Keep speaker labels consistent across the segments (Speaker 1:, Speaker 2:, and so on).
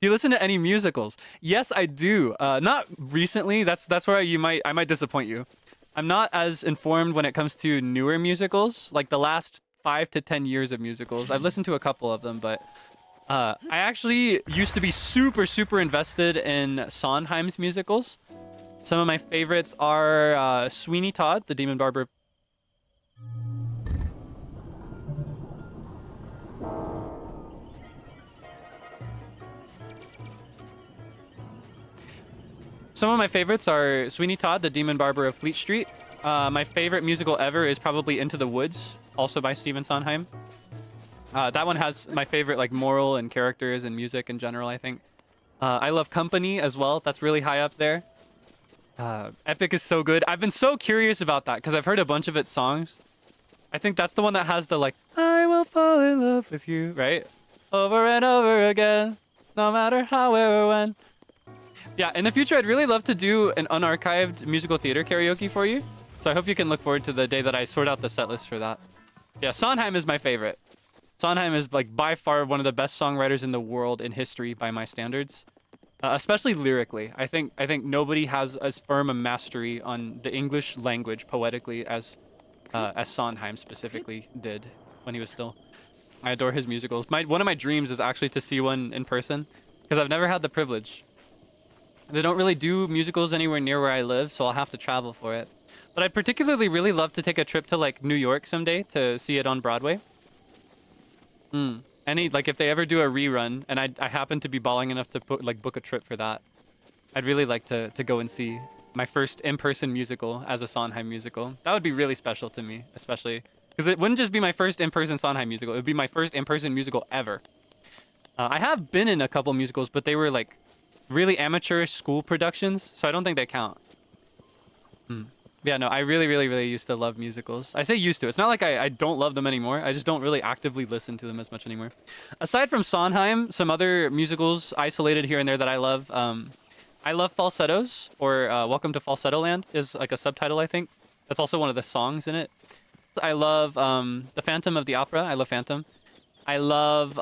Speaker 1: Do you listen to any musicals? Yes, I do. Not recently. That's where I might disappoint you. I'm not as informed when it comes to newer musicals, like the last 5 to 10 years of musicals. I've listened to a couple of them, but I actually used to be super invested in Sondheim's musicals. Some of my favorites are Sweeney Todd, the Demon Barber. Some of my favorites are Sweeney Todd, the Demon Barber of Fleet Street. My favorite musical ever is probably Into the Woods, also by Stephen Sondheim. That one has my favorite like moral and characters and music in general, I think. I love Company as well. That's really high up there. Epic is so good. I've been so curious about that because I've heard a bunch of its songs. I think that's the one that has the like, I will fall in love with you, right? Over and over again, no matter how, where, or when. Yeah, in the future, I'd really love to do an unarchived musical theater karaoke for you. So I hope you can look forward to the day that I sort out the set list for that. Yeah, Sondheim is my favorite. Sondheim is like by far one of the best songwriters in the world in history by my standards. Especially lyrically. I think nobody has as firm a mastery on the English language poetically as Sondheim specifically did when he was still. I adore his musicals. One of my dreams is actually to see one in person because I've never had the privilege. They don't really do musicals anywhere near where I live, so I'll have to travel for it. But I'd particularly really love to take a trip to like New York someday to see it on Broadway. Like if they ever do a rerun, and I happen to be balling enough to book a trip for that, I'd really like to go and see my first in-person musical as a Sondheim musical. That would be really special to me, especially because it wouldn't just be my first in-person Sondheim musical. It would be my first in-person musical ever. I have been in a couple musicals, but they were like really amateur school productions, so I don't think they count. Yeah, no, I really used to love musicals. I say used to. It's not like I don't love them anymore. I just don't really actively listen to them as much anymore. Aside from Sondheim, some other musicals isolated here and there that I love. I love Falsettos, or Welcome to Falsetto Land is like a subtitle, I think. That's also one of the songs in it. I love The Phantom of the Opera. I love Phantom. I love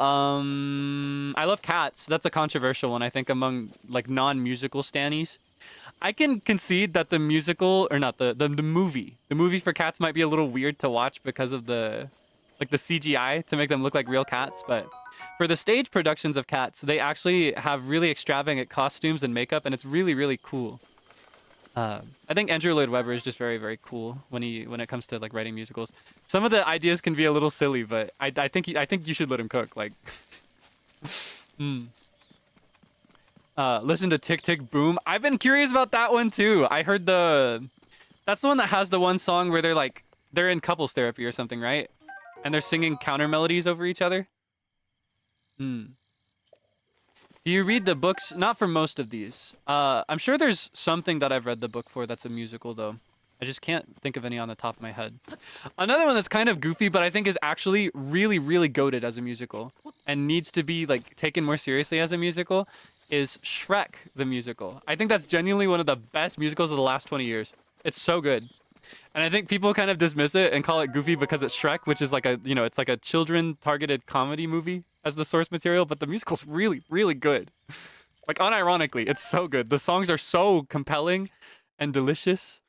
Speaker 1: Cats. That's a controversial one, I think, among like non-musical stannies. I can concede that the musical, or not, the movie for Cats might be a little weird to watch because of the CGI to make them look like real cats, but for the stage productions of Cats, they actually have really extravagant costumes and makeup, and it's really cool. I think Andrew Lloyd Webber is just very cool when it comes to like writing musicals. Some of the ideas can be a little silly, but I think you should let him cook. Like, listen to Tick Tick Boom. I've been curious about that one too. I heard that's the one that has the one song where they're in couples therapy or something, right? And they're singing counter melodies over each other. Do you read the books? Not for most of these. I'm sure there's something that I've read the book for that's a musical, though. I just can't think of any on the top of my head. Another one that's kind of goofy, but I think is actually really goated as a musical and needs to be like taken more seriously as a musical is Shrek the Musical. I think that's genuinely one of the best musicals of the last 20 years. It's so good. And I think people kind of dismiss it and call it goofy because it's Shrek, which is like it's like a children-targeted comedy movie as the source material, but the musical's really good. Like, unironically, it's so good. The songs are so compelling and delicious.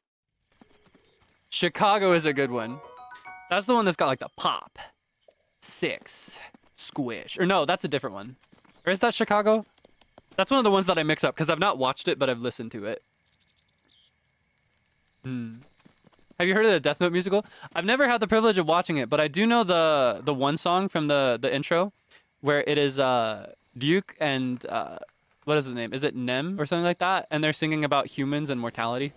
Speaker 1: Chicago is a good one. That's the one that's got like the pop, six, squish. Or no, that's a different one. Or is that Chicago? That's one of the ones that I mix up because I've not watched it, but I've listened to it. Have you heard of the Death Note musical? I've never had the privilege of watching it, but I do know the one song from the intro where it is Duke and what is the name? Is it Nem or something like that? And they're singing about humans and mortality.